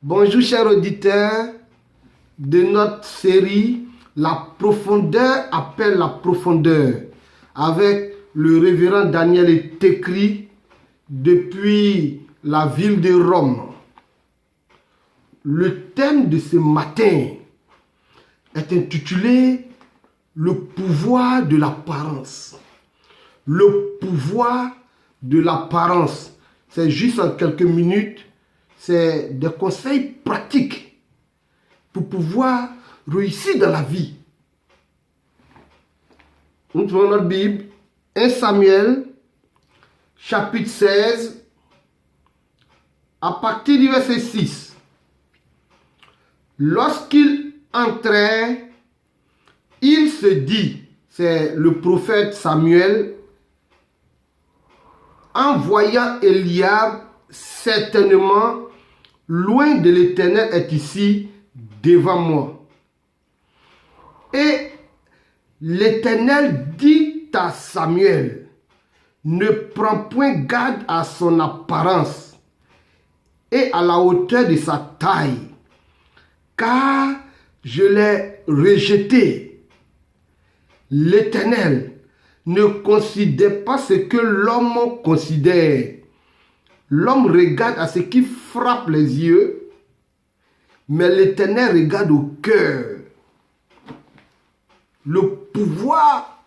Bonjour chers auditeurs de notre série La profondeur appelle la profondeur avec le révérend Daniel Tekri depuis la ville de Rome. Le thème de ce matin est intitulé Le pouvoir de l'apparence. Le pouvoir de l'apparence. C'est juste en quelques minutes. C'est des conseils pratiques pour pouvoir réussir dans la vie. Nous trouvons notre Bible, 1 Samuel, chapitre 16, à partir du verset 6. Lorsqu'il entrait, il se dit, c'est le prophète Samuel, en voyant Eliab, certainement, loin de l'Éternel est ici, devant moi. Et l'Éternel dit à Samuel, ne prends point garde à son apparence et à la hauteur de sa taille, car je l'ai rejeté. L'Éternel ne considère pas ce que l'homme considère. L'homme regarde à ce qui frappe les yeux, mais l'Éternel regarde au cœur. Le pouvoir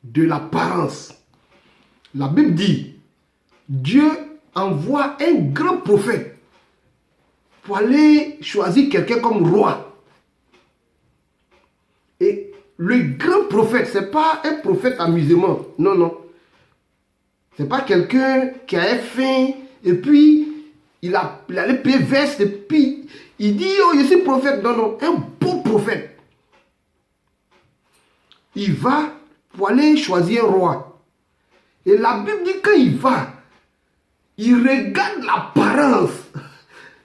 de l'apparence. La Bible dit, Dieu envoie un grand prophète pour aller choisir quelqu'un comme roi. Et le grand prophète, ce n'est pas un prophète amusement. Non, non. Ce n'est pas quelqu'un qui a faim et puis il a les veste et puis il dit, oh, je suis prophète. Non, non, un beau prophète. Il va pour aller choisir un roi. Et la Bible dit quand il va, il regarde l'apparence.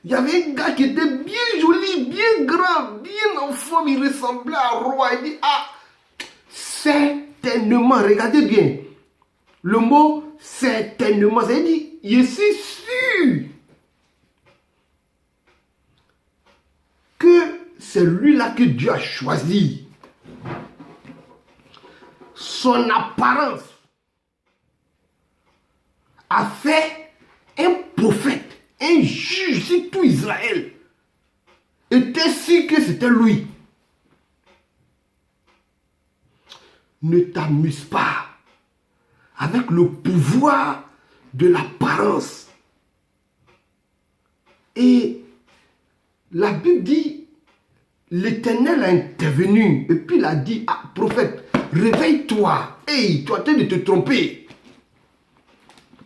Il y avait un gars qui était bien joli, bien grand, bien en forme, il ressemblait à un roi. Il dit, ah, certainement, regardez bien. Le mot certainement, ça dit, je suis sûr que c'est lui-là que Dieu a choisi. Son apparence a fait un prophète, un juge sur tout Israël. Était sûr que c'était lui. Ne t'amuse pas avec le pouvoir de l'apparence. Et la Bible dit, l'Éternel a intervenu et puis il a dit, ah, prophète, réveille-toi. Hey, tu es en train de te tromper.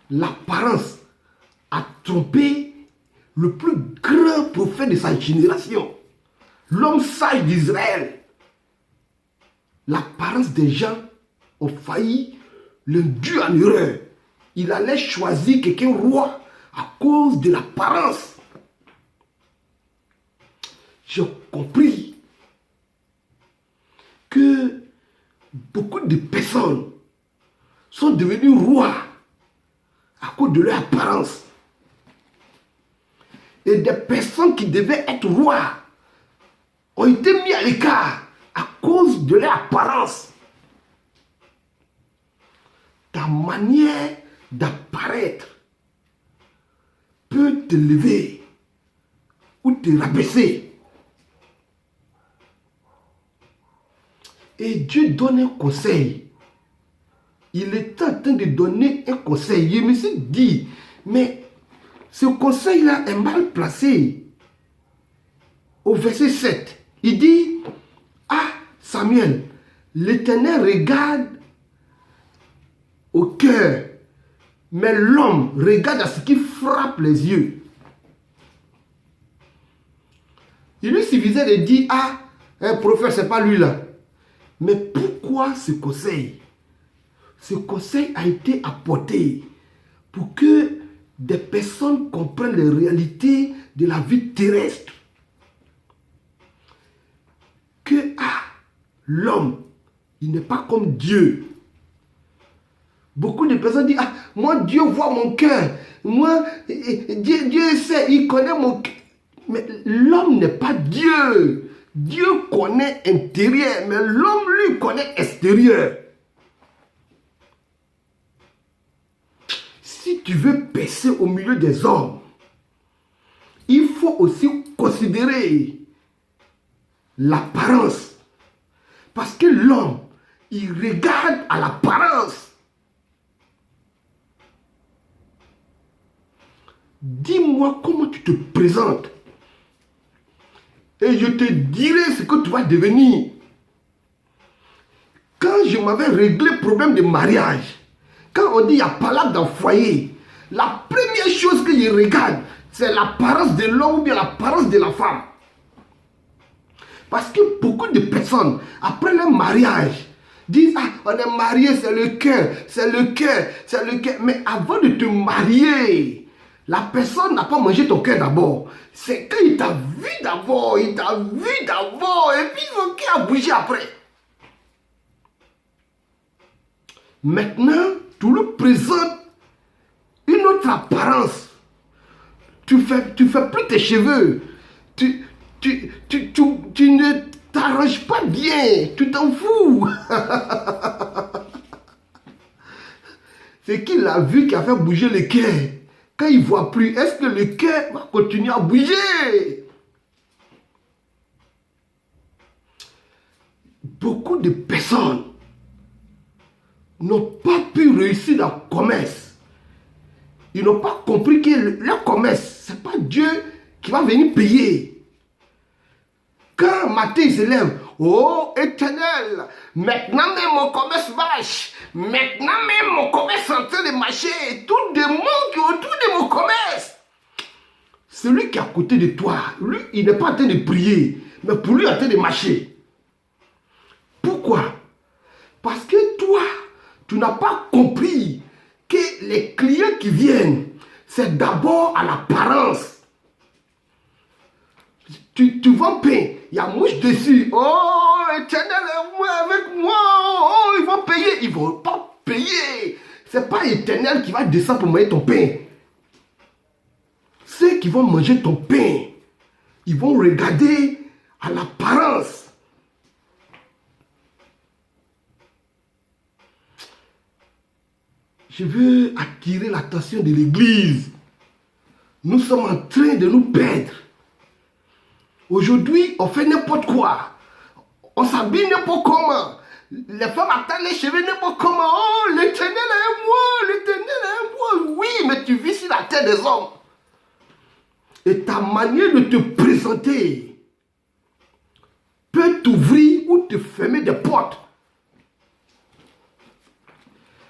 L'apparence a trompé le plus grand prophète de sa génération. L'homme sage d'Israël. L'apparence des gens ont failli l'induire en erreur. Il allait choisir quelqu'un roi à cause de l'apparence. J'ai compris que beaucoup de personnes sont devenues rois à cause de leur apparence. Et des personnes qui devaient être rois ont été mis à l'écart à cause de leur apparence. Ta manière d'apparaître peut te lever ou te rabaisser. Et Dieu donne un conseil. Il est en train de donner un conseil. Je me suis dit, mais ce conseil-là est mal placé. Au verset 7, il dit, ah Samuel, l'Éternel regarde au cœur, mais l'homme regarde à ce qui frappe les yeux. Il lui suffisait de dire, ah, un prophète, ce n'est pas lui là. Mais pourquoi ce conseil? Ce conseil a été apporté pour que des personnes comprennent les réalités de la vie terrestre. Que l'homme, il n'est pas comme Dieu. Beaucoup de personnes disent, ah, moi Dieu voit mon cœur. Moi, Dieu sait, il connaît mon cœur. Mais l'homme n'est pas Dieu. Dieu connaît intérieur, mais l'homme, lui, connaît extérieur. Si tu veux percer au milieu des hommes, il faut aussi considérer l'apparence. Parce que l'homme, il regarde à l'apparence. Dis-moi comment tu te présentes. Et je te dirai ce que tu vas devenir. Quand je m'avais réglé le problème de mariage, quand on dit il y a palabre dans le foyer, la première chose que je regarde, c'est l'apparence de l'homme ou bien l'apparence de la femme. Parce que beaucoup de personnes, après le mariage, disent, ah, on est marié, c'est le cœur, c'est le cœur, c'est le cœur. Mais avant de te marier, la personne n'a pas mangé ton cœur d'abord. C'est quand il t'a vu d'abord, et puis son cœur a bougé après. Maintenant, tu lui présentes une autre apparence. Tu fais plus tes cheveux. Tu ne t'arranges pas bien. Tu t'en fous. C'est qu'il a vu qui a fait bouger le cœur. Quand il ne voit plus, est-ce que le cœur va continuer à bouger? Beaucoup de personnes n'ont pas pu réussir dans le commerce. Ils n'ont pas compris que leur commerce, ce n'est pas Dieu qui va venir payer. Quand matin il se lève, oh Éternel, maintenant même mon commerce marche. Maintenant même mon commerce est en train de marcher. Tout le monde qui est autour de mon commerce. Celui qui est à côté de toi, lui, il n'est pas en train de prier, mais pour lui, il est en train de marcher. Pourquoi? Parce que toi, tu n'as pas compris que les clients qui viennent, c'est d'abord à l'apparence. Tu vends pain, il y a mouche dessus. Oh, Éternel, avec moi, oh, ils vont payer. Ils ne vont pas payer. Ce n'est pas Éternel qui va descendre pour manger ton pain. Ceux qui vont manger ton pain, ils vont regarder à l'apparence. Je veux attirer l'attention de l'Église. Nous sommes en train de nous perdre. Aujourd'hui, on fait n'importe quoi. On s'habille n'importe comment. Les femmes attendent les cheveux n'importe comment. Oh, l'Éternel est moi, l'Éternel est moi. Oui, mais tu vis sur la terre des hommes. Et ta manière de te présenter peut t'ouvrir ou te fermer des portes.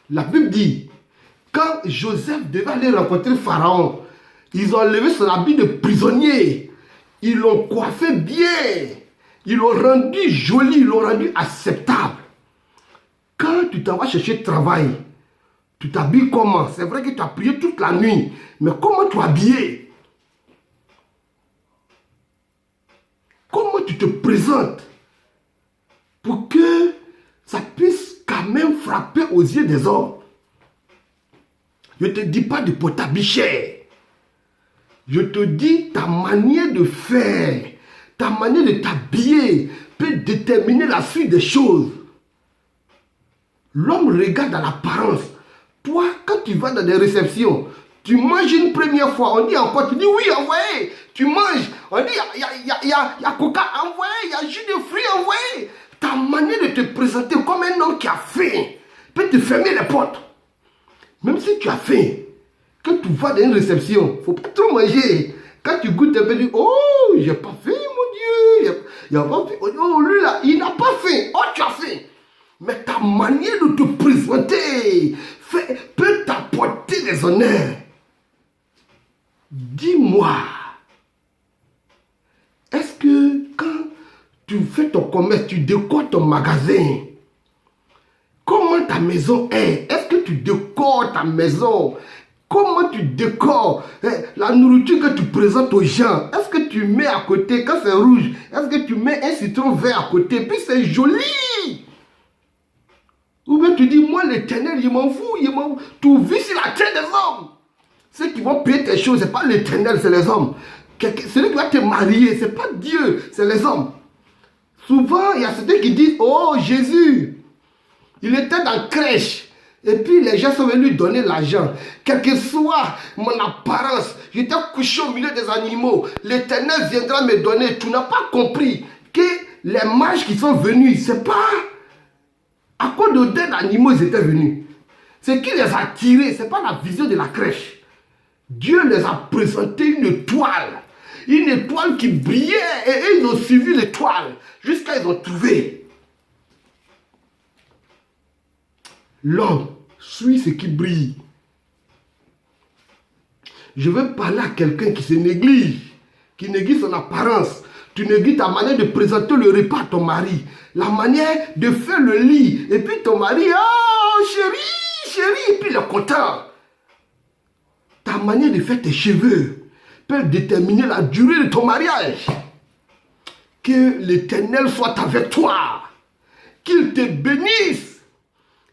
La Bible dit, quand Joseph devait aller rencontrer Pharaon, ils ont enlevé son habit de prisonnier. Ils l'ont coiffé bien. Ils l'ont rendu joli, ils l'ont rendu acceptable. Quand tu t'en vas chercher travail, tu t'habilles comment? C'est vrai que tu as prié toute la nuit, mais comment tu es habillé? Comment tu te présentes pour que ça puisse quand même frapper aux yeux des hommes? Je ne te dis pas de pour t'habiller cher. Je te dis ta manière de faire, ta manière de t'habiller peut déterminer la suite des choses. L'homme regarde à l'apparence. Toi, quand tu vas dans des réceptions, tu manges une première fois, on dit encore, tu dis oui, envoyez. Tu manges, on dit il y a coca, envoyé, il y a jus de fruits, envoyé. Ta manière de te présenter comme un homme qui a faim peut te fermer les portes. Même si tu as faim, quand tu vas dans une réception, il ne faut pas trop manger. Quand tu goûtes un peu, tu dis, oh, j'ai pas faim, mon Dieu. Il a pas faim. Oh, lui là, il n'a pas faim. Oh, tu as faim. Mais ta manière de te présenter peut t'apporter des honneurs. Dis-moi, est-ce que quand tu fais ton commerce, tu décores ton magasin, comment ta maison est? Est-ce que tu décores ta maison? Comment tu décores la nourriture que tu présentes aux gens? Est-ce que tu mets à côté, quand c'est rouge, est-ce que tu mets un citron vert à côté? Puis c'est joli. Ou bien tu dis, moi l'Éternel, il m'en fout, Tu vis sur la terre des hommes. Ceux qui vont payer tes choses, ce n'est pas l'Éternel, c'est les hommes. Celui qui va te marier, ce n'est pas Dieu, c'est les hommes. Souvent, il y a certains qui disent, oh Jésus, il était dans la crèche. Et puis les gens sont venus donner l'argent. Quelle que soit mon apparence, j'étais couché au milieu des animaux. L'Éternel viendra me donner. Tu n'as pas compris que les mages qui sont venus, c'est pas à cause d'animaux ils étaient venus. C'est qui les a tirés, ce n'est pas la vision de la crèche. Dieu les a présenté une étoile. Une étoile qui brillait et ils ont suivi l'étoile jusqu'à ils ont trouvé. L'homme suit ce qui brille. Je veux parler à quelqu'un qui se néglige, qui néglige son apparence. Tu négliges ta manière de présenter le repas à ton mari, la manière de faire le lit. Et puis ton mari, oh chérie, chérie, et puis il est content. Ta manière de faire tes cheveux peut déterminer la durée de ton mariage. Que l'Éternel soit avec toi, qu'il te bénisse.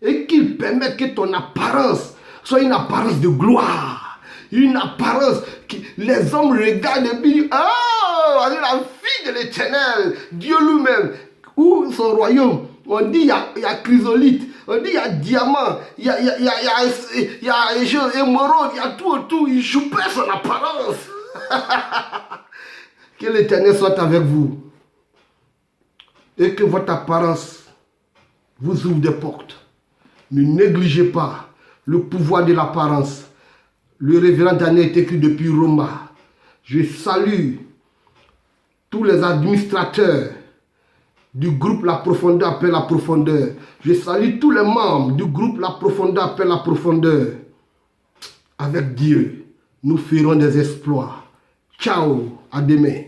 Et qu'il permette que ton apparence soit une apparence de gloire. Une apparence que les hommes regardent et disent, oh, elle est la fille de l'Éternel, Dieu lui-même. Ou son royaume, on dit il y a chrysolite, on dit il y a diamant, il y a émeraude, il y a tout autour, il joue pas son apparence. Que l'Éternel soit avec vous. Et que votre apparence vous ouvre des portes. Ne négligez pas le pouvoir de l'apparence. Le révérend Daniel est écrit depuis Roma. Je salue tous les administrateurs du groupe La Profondeur appelle la profondeur. Je salue tous les membres du groupe La Profondeur appelle la profondeur. Avec Dieu, nous ferons des exploits. Ciao, à demain.